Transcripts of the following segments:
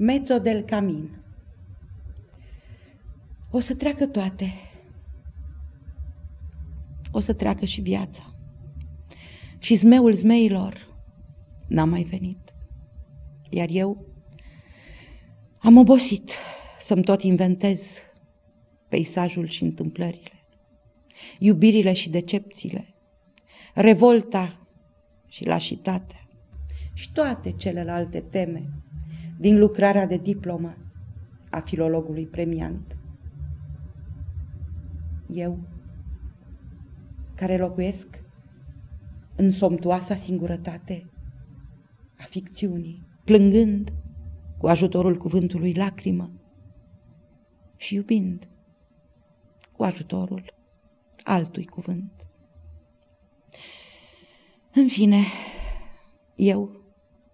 Mezzo del camin. O să treacă toate. O să treacă și viața. Și zmeul zmeilor n-a mai venit. Iar eu am obosit să-mi tot inventez peisajul și întâmplările, iubirile și decepțiile, revolta și lașitatea și toate celelalte teme din lucrarea de diplomă a filologului premiant. Eu, care locuiesc în somptuoasa singurătate a ficțiunii, plângând cu ajutorul cuvântului lacrimă și iubind cu ajutorul altui cuvânt. În fine, eu,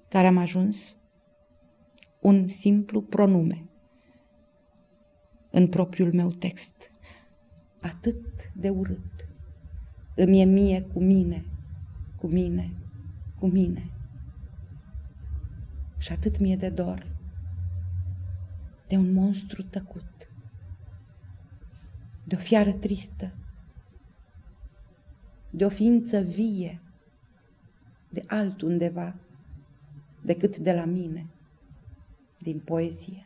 care am ajuns un simplu pronume în propriul meu text, atât de urât, îmi e mie cu mine, cu mine, cu mine. Și atât mie de dor de un monstru tăcut, de o fiară tristă, de o ființă vie, de altundeva decât de la mine, din poezie.